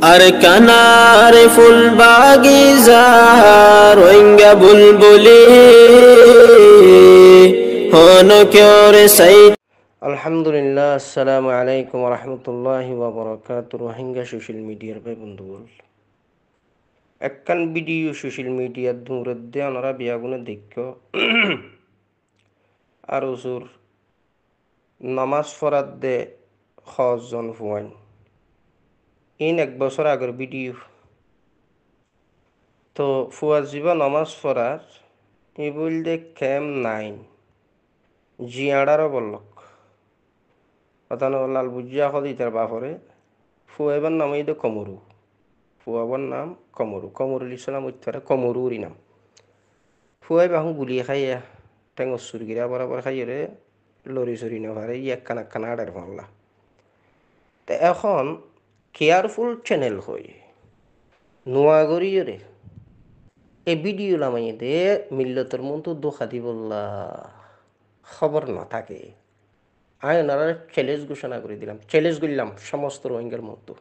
আর কানার ফুল বাগিজার রোহিঙ্গা বুলবুলি হন কেওরে সাই। আলহামদুলিল্লাহ, আসসালামু আলাইকুম রহমতুল্লাহি ওয়াবারাকাতুহু। রোহিঙ্গা সোশ্যাল মিডিয়ার ভাই বন্ধুগণ, একখান ভিডিও সোশ্যাল মিডিয়ার দূরদে আনারা বিয়াগুনে দেখ আর ওসুর নামাজ ফরাত দে খজন ফুয়াইন ইন এক বছর আগের ভিডিও। তো ফুয়া জীবা নামাজ ফরার ই বলতে ক্যাম নাইন জিয়াড়ারও বললক অতানো লাল বুঝিয়া হদি তার বাপরে ফুয়াইবার নাম এই কমরু। ফুয়াবার নাম কমরু, কমরুল ইসলাম উত্তরে কমরুরই নাম। ফুয়াই বাহু গুলিয়ে খাইয়া টেঙ্গর সুরগিরা বরাবর খাইয়ে লরি চরি নেভারে ই একখানা একখানা আডার ভাল্লা। তো এখন কেয়ারফুল চ্যানেল হই নোয়াগরিয়ে রে এই ভিডিও লামাইয়ে দে মিল্লতর মন তো দোখা দি বললা খবর না থাকে। আমি ওনারা চ্যালেঞ্জ ঘোষণা করে দিলাম, চ্যালেঞ্জ করলাম সমস্ত রোহিঙ্গার মতো।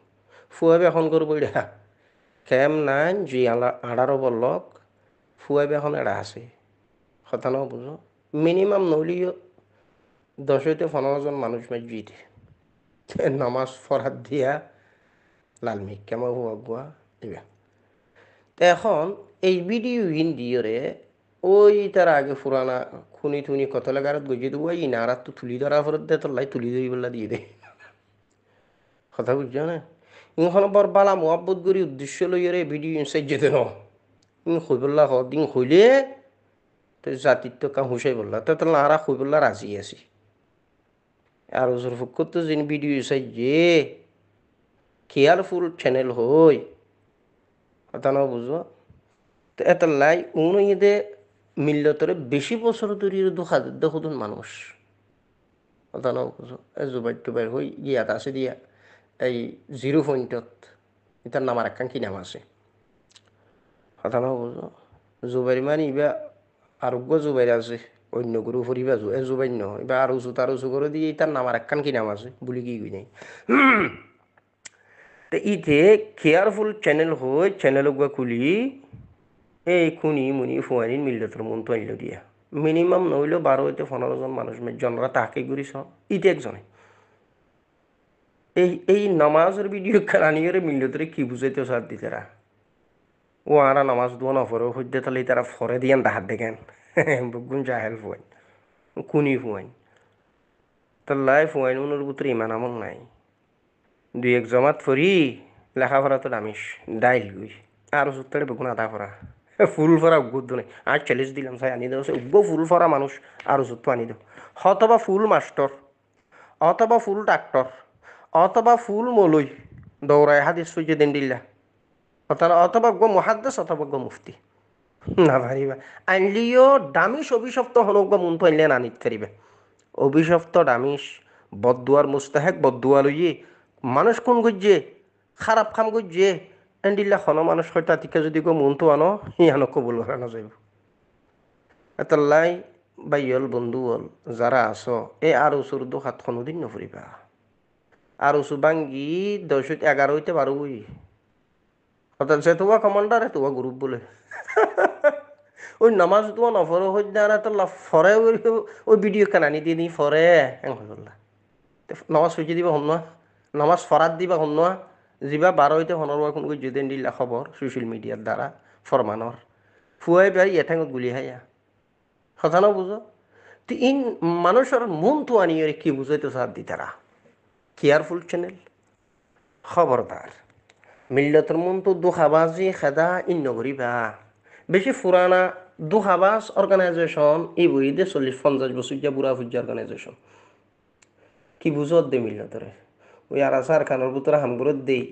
ফুয়াবে এখন করবো এটা ক্যাম নাইন জি আড়ারও বললক ফুয়াবে এখন এড়া আছে কথা নাও বুঝো। মিনিমাম নলিও 10 হইতে 15 জন মানুষ মসজিদ নামাজ ফরাত দিয়া লালমিক কেমন হুয়া দিবা। তো এখন এই ভিডিও হিন্দিওরে ওই তার আগে পুরানা খুনি থুনি কত লাগারত গজিয়ে দেবো এই নারাত তো তুলি ধরা ফরত দে তোর লাই তুলি ধরি বললা দিয়ে দে কথা বুঝছো না। ইনখন বর বালা মোহাব্বত করি উদ্দেশ্য লইরে ভিডিও ইনসাইড যেতে ন ইন হইবল্লা দিন হইলে তো জাতির তো কাম হুসাই বললা তো তোর নারা হইবল্লা রাজি আছি। আর ওসর ফুকর তো যিনি ভিডিও ইনসাইড যে কেয়ারফুল চ্যানেল হই কথা না বুঝো। তো এত লাই উনইদে মিল্লতরে বেশি বছর ধরে দেখুন মানুষ কথা না বুঝো। জুবাই টুবাই হই গিয়াত আছে দিয়া এই 0 পয়েন্টত এটার নামার একখান কি নাম আছে কথা না বুঝো। জুবাইর মানে ইবা আরোগ্য জুবাইর আছে অন্য গুরু ফুরিবা জুবাই নহয় এবার আরো উঁচু করে দিয়ে তার নামার একখান কি নাম আছে বলি কি নাই। তো ইতে কেয়ারফুল চ্যানেল হই চ্যানেল খুলি এই খুনি মুনি ফুয়ানির মিল্লতর মন তো আনলো দিয়া মিনিমাম নইলেও 12 হইতে 15 জন মানুষ জনরা তাকে ঘুরিস ইতে একজনে এই নামাজের ভিডিও খানিয়ে মিল্লতরে কি বুঝাইতে সার দিতেরা ও আরা নামাজ দোয়া না ফরে হইতে তাহলে তারা ফরে দিয়ান দাহাত দেখেন বুগুন জাহেল ফুয়াইন খুনি ফুয়াইন তার লাই ফুয়াইন উনোর ভিতরে ইমান আমল নাই। 2-1 জমাত ফরি লেখাপড়া তো দামিস ডাইল গুই আর সত্তরে বেগুন আদা ফরা ফুল ফরা উগ্গুদ নেই আর চ্যালেঞ্জ দিলাম সাই আনি দেওয়া উগ্গ ফুল ফরা মানুষ আর সত্য আনি দেও হতবা ফুল মাস্টর অথবা ফুল ডাক্তর অথবা ফুল মলই দৌড়ায় হাদিস সূর্য দিন দিল্লা অথবা গো মহাদ্দেশ অথবা গো মুফতি না পারিবা আনলিও দামিস অভিশপ্ত হনক বা মন তো আনলে না নিতে পারিবে। অভিশপ্ত দামিস বদুয়ার মুস্তাহেক বদুয়া লইয়ে মানুষ কোন গজ্জে খারাপ খাম গজ্জে এন্ডিল্লা খন মানুষ হয়তো আতিকা যদি গো মন তো আনো ইয়ানো কবুল হারানো যাইব। এত লাই বাইল বন্ধু হল যারা আছো এই আর ওসুর দু হাত কোনোদিন নফরিবা আর ওসু বাঙ্গি 10-11 হইতে 12 বই অর্থাৎ সে তোমার কমান্ডারে তোমার গ্রুপ বলে ওই নামাজ তোমার নফর হইতে আর তো ফরে ওই ভিডিও কেন আনি দিয়ে নি ফরে হ্যাঁ হইলা নামাজ হইতে দিবা হন নামাজ ফরাত দিবা হন যা 12 হইতে 15 এখন যেদিন দিলা খবর সোশ্যাল মিডিয়ার দ্বারা ফরমানর ফুয়াই বাই এঠাঙত গুলি হাইয়া কথা না বুঝো। তো ইন মানুষের মন তো আনিয়ে কি বুঝাইতে সার দি তারা কেয়ারফুল চ্যানেল খবরদার মিল্লতর মন তো দুখাবাজি খেদা ইন নগরিবা বেশি ফুরানা দুখাবাজ অর্গানাইজেশন এই বইতে 40-50 বছর যা বুড়া ফুজ্জা অর্গানাইজেশন কি বুঝত দে মিল্লতরে ওই আর আসার খানোর ভিতরে হামগুরত দেই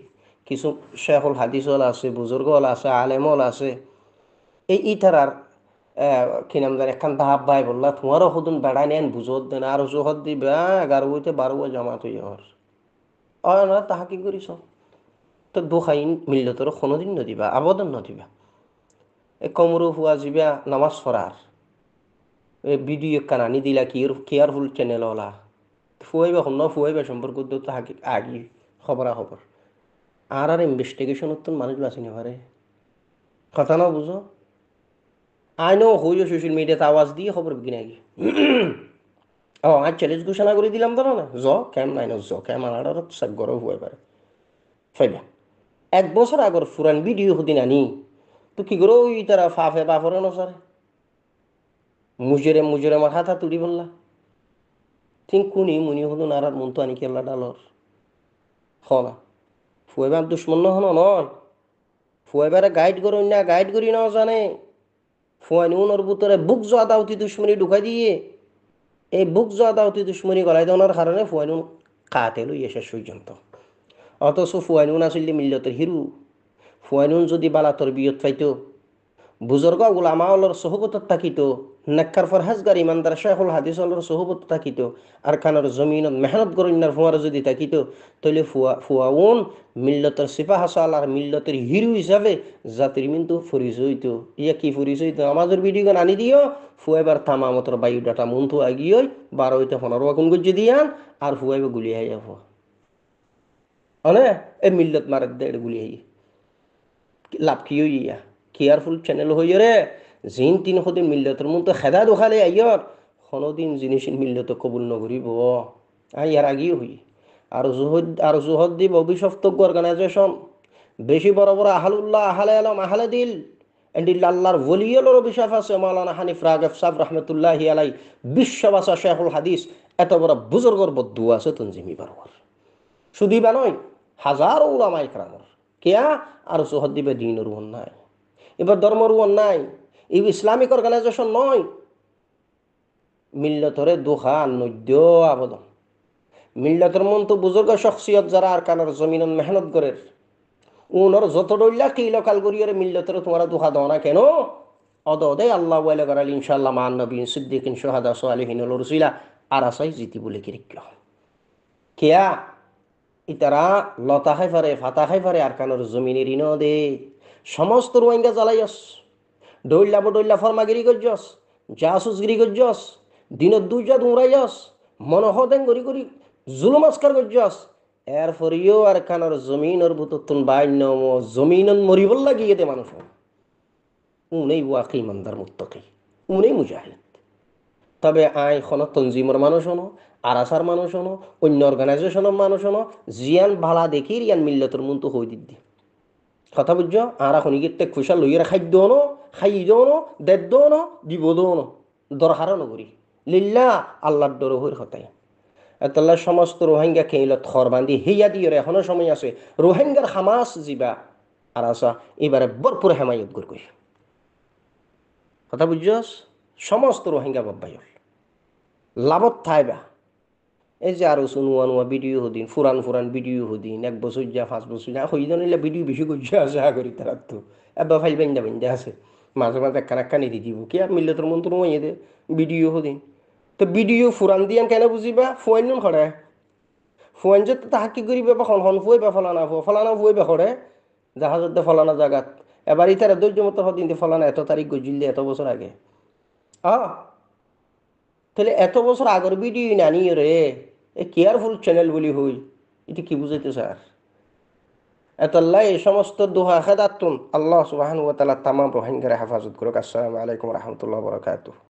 কিছু শেখুল হাদিস হল আছে বুজুর্গ হল আছে আলেম হল আছে এই ইতারার কি নাম জানি একখান দাহাব ভাই বললা তোমারও সদুন বেড়াই নেন বুঝত দেন আর জোহত দিবা 11 হইতে 12 জামাত হই হর না তাহা কি করিস তো দোখাইন মিল্লতর কোনোদিন নদিবা আবেদন নদিবা এই কমরু হুয়া যাবা নামাজ পড়ার এই ভিডিও কানানি দিলা কেয়ারফুল চ্যানেল ওলা ফুয়াইবা হন ফুয়াইবা সম্পর্ক তো তাহাকে আগি খবরা খবর আর ইনভেস্টিগেশন তো মানুষ বাঁচি না পারে কথা না বুঝো আইনও হইও সোশ্যাল মিডিয়াতে আওয়াজ দিয়ে খবর বিকি নাকি আজ চ্যালেঞ্জ ঘোষণা করে দিলাম তো না ক্যাম নাই না ক্যাম আনার সব গরম হয়ে পারে ফাইবা 1 বছর আগর ফুরান ভিডিও হদিন আনি তো কি করো ওই তারা ফাফে বাফরে নসারে মুজেরে আমার হাতা তুড়ি বললা ঠিক কুনি মুনি হলো নারার মন তো আনি কেল্লা ডালর হনা ফুয়েবার দুশ্মন হন নয় ফুয়েবারে গাইড করুন না গাইড করি না জানে ফুয়ানি উনর ভিতরে বুক জোয়া দাওতি দুশ্মনী ঢুকাই দিয়ে এই বুক জোয়া দাওতি দুশ্মনী গলাই দেওয়ার কারণে ফুয়ানি কাতে লই এসে পর্যন্ত অথচ ফুয়ানুন আসলে মিল্লতের হিরু ফুয়ানুন যদি বালা তরবিয়ত পাইতো বুজুর্গ উলামা অলর সহবতত থাকিত নেককার ফরহাজগার ইমানদার শেখুল হাদিস অলর সহবত থাকিত আর কানের জমিনত মেহনত গরইনার ফুয়ার যদি থাকিত তাহলে ফুয়াউন মিল্লতের সিপাহ হাসাল আর মিল্লতের হিরু হিসাবে জাতির কিন্তু পরিচয় হইতো ইয়া কি পরিচয় হইতো আমাদের ভিডিও আনি দিও ফুয়াইবার তামামতর বায়ুডাটা মন্থু আগিয়ে 12 আগুন গজ্জে দিয়ান আর ফুয়াইবে গুলিয়ে যাব অনে এই মিল্লত মারার দেড় গুলি হই লাভ কি হইয়া কেয়ারফুল চ্যানেল হইয়া রে জিন তিন সদিন মিল্লতের মন তো খেদা দোখালে আইয়র কোনোদিন জিনিস মিল্লত কবুল নকরিব ইয়ার আগেও হই আর জুহদ দিব অভিশপ্ত অর্গানাইজেশন বেশি বড় বড় আহালুল্লাহ আহালে আলম আহালে দিল এন্ডিল আল্লাহর ওলিয়লর অভিশাপ আছে মাওলানা হানিফ রাগেব সাহেব রহমতুল্লাহি আলাই বিশ্ববাসা শেখুল হাদিস এত বড় বুজুর্গর বদুয়া আছে তনজিমি বারবার শুধিবা নয় হাজারো উলামা ইকরামর কেয়া আর জুহদ দিবে দিনের অন্যায় এবার ধর্মর অন্যায় এই ইসলামিক অর্গানাইজেশন নয় মিল্লতরে দুঃখা নৈদ্য আবেদন মিল্লতের মন তো বুজুর্গ শখসিয়ত যারা আর কানার জমিন মেহনত করে উনর যত ডইলা কিলকাল করিয়ারে মিল্লতরে তোমার দুঃখা দাও না কেন অদে আল্লাহ ওয়ালা করাল ইনশাআল্লাহ মান নবীন সিদ্দিকিন শুহাদা সালিহিন রসুলা আর আসাই জিতি বলে কি রেখল কেয়া ইতারা লতা খাই পারে ফাতা খাই পারে আর কানোর জমিনের ঋণ দে সমস্ত রোহিঙ্গা জ্বালাইস ডইল্লা ফরমাগিরি করছস জাসুসগিরি করছস দিনত দুইজা উড়াইস মনহদেন গড়ি করি জুলুম আসকার করছস এর ফরিও আর কানোর জমিনের ভিতর তুন বাইন্য জমিনন মরিবল লাগিয়ে দে মানুষ উনেই ওয়াকি ইমানদার মুত্তাকি উনেই মুজাহিদ তবে আই খন তঞ্জিমর মানুষ হনো আরাসার মানুষ হনো অন্য অর্গানাইজেশনের মানুষ হনো জিয়ান ভালা দেখি ইয়ান মিল্লতর মন তো হই দিদি কথা বুঝছো আর এখন গিয়ে খুশা লইয়ের খাদ্য হনো খাই দনো দেদ দনো দিব দনো দরহারও নগরী লিল্লা আল্লাহর ডর হইর হতাই এতলা সমস্ত রোহিঙ্গা খেইল থর বান্ধি হেয়া দিয়ে এখনো সময় আছে রোহিঙ্গার হামাস যিবা আরাসা এবারে ভরপুর হেমায়ত করি কথা বুঝছস সমস্ত রোহিঙ্গা বাব্বাইল লাভত থাইবা এই যে আরো নুয়া ভিডিও হদিন ফুরান ভিডিও হদিন 1 বছর যা 5 বছর যা হই জানিলে ভিডিও বেশি করছে আশা করি তারা তো এবার ফাইল বাইন্দা আছে মাঝে মাঝে কানি দি দিব কি আর মিল্লতর মন্ত্র নয় দে ভিডিও হদিন তো ভিডিও ফুরান দিয়ান কেন বুঝিবা ফুয়াইন নুন খড়ে ফুয়াইন যে তাহা কি করিবে বা হন ফুয়ে বা ফলানা ফুয়ে বা খড়ে জাহাজত দে ফলানা জাগাত এবার ইতারা ধৈর্য মতো হদিন দে ফলানা এত তারিখ গজিলে এত বছর আগে তাহলে এত বছর আগর ভিডিও নানি রে এ কেয়ারফুল চ্যানেল বলি হই এটি কি বুঝাইতে স্যার এতল্লাহ এই সমস্ত দোহা খেদাতুন আল্লাহ সুবহানাহু ওয়া তাআলা তামাম রোহিঙ্গারে হেফাজত করুক। আসসালামু আলাইকুম ওয়া রাহমাতুল্লাহি ওয়া বারাকাতুহু।